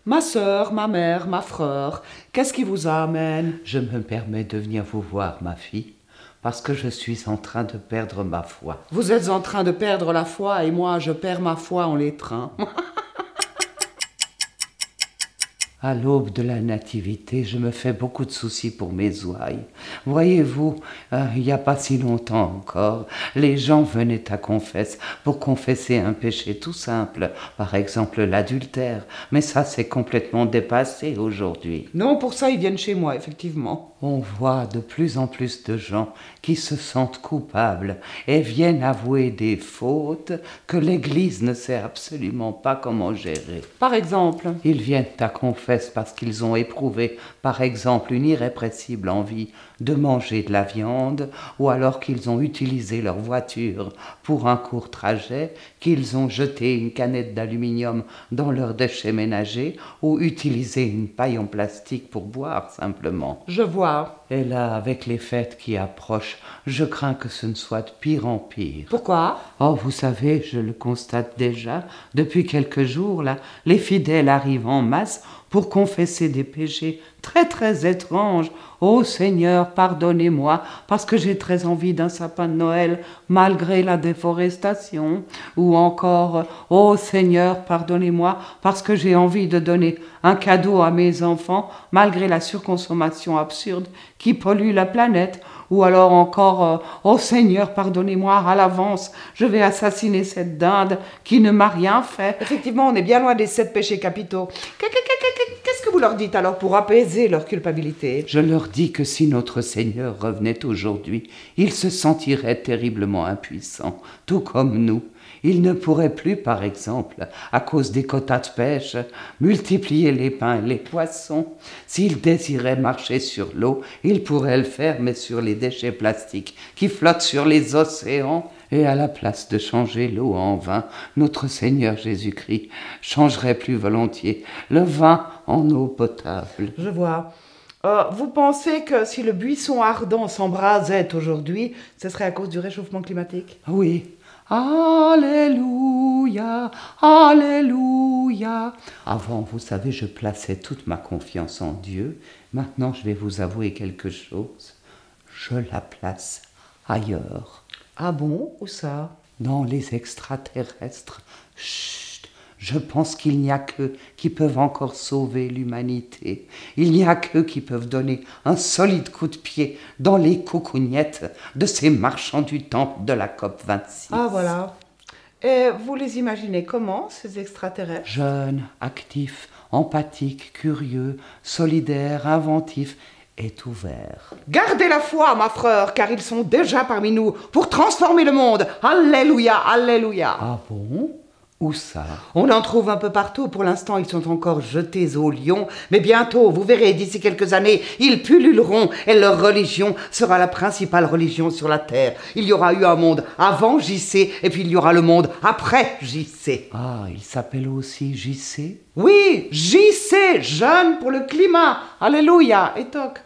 Ma sœur, ma mère, ma frère, qu'est-ce qui vous amène? Je me permets de venir vous voir, ma fille, parce que je suis en train de perdre ma foi. Vous êtes en train de perdre la foi et moi je perds ma foi en les trains. À l'aube de la nativité, je me fais beaucoup de soucis pour mes ouailles. Voyez-vous, il n'y a pas si longtemps encore, les gens venaient à confesse pour confesser un péché tout simple, par exemple l'adultère. Mais ça, c'est complètement dépassé aujourd'hui. Non, pour ça ils viennent chez moi, effectivement. On voit de plus en plus de gens qui se sentent coupables et viennent avouer des fautes que l'Église ne sait absolument pas comment gérer. Par exemple, Ils viennent à confesse parce qu'ils ont éprouvé, par exemple, une irrépressible envie de manger de la viande, ou alors qu'ils ont utilisé leur voiture pour un court trajet, qu'ils ont jeté une canette d'aluminium dans leurs déchets ménagers, ou utilisé une paille en plastique pour boire simplement. je vois. Et là, avec les fêtes qui approchent, je crains que ce ne soit de pire en pire. Pourquoi? Oh, vous savez, je le constate déjà, depuis quelques jours, là, les fidèles arrivent en masse pour confesser des péchés très très étranges. Oh Seigneur, pardonnez-moi, parce que j'ai très envie d'un sapin de Noël, malgré la déforestation. Ou encore, oh Seigneur, pardonnez-moi, parce que j'ai envie de donner un cadeau à mes enfants, malgré la surconsommation absurde qui pollue la planète. Ou alors encore, oh Seigneur, pardonnez-moi à l'avance, je vais assassiner cette dinde qui ne m'a rien fait. Effectivement, on est bien loin des 7 péchés capitaux. Qu'est-ce que vous leur dites alors pour apaiser leur culpabilité? Je leur dis que si notre Seigneur revenait aujourd'hui, il se sentirait terriblement impuissant, tout comme nous. Il ne pourrait plus, par exemple, à cause des quotas de pêche, multiplier les pains et les poissons. S'il désirait marcher sur l'eau, il pourrait le faire, mais sur les déchets plastiques qui flottent sur les océans. Et à la place de changer l'eau en vin, notre Seigneur Jésus-Christ changerait plus volontiers le vin en eau potable. Je vois. Vous pensez que si le buisson ardent s'embrasait aujourd'hui, ce serait à cause du réchauffement climatique? Oui. Alléluia, Alléluia. Avant, vous savez, je plaçais toute ma confiance en Dieu. Maintenant, je vais vous avouer quelque chose. Je la place ailleurs. Ah bon? Où ça? Dans les extraterrestres. Chut. Je pense qu'il n'y a qu'eux qui peuvent encore sauver l'humanité. Il n'y a qu'eux qui peuvent donner un solide coup de pied dans les coucougnettes de ces marchands du temple de la COP26. Ah voilà. Et vous les imaginez comment, ces extraterrestres? Jeunes, actifs, empathiques, curieux, solidaires, inventifs et ouverts. Gardez la foi, ma frère, car ils sont déjà parmi nous pour transformer le monde. Alléluia, alléluia. Ah bon? Où ça? On en trouve un peu partout. Pour l'instant, ils sont encore jetés au lion. Mais bientôt, vous verrez, d'ici quelques années, ils pulluleront et leur religion sera la principale religion sur la terre. Il y aura eu un monde avant JC et puis il y aura le monde après JC. Ah, il s'appelle aussi JC? Oui, JC, jeune pour le climat. Alléluia et toc.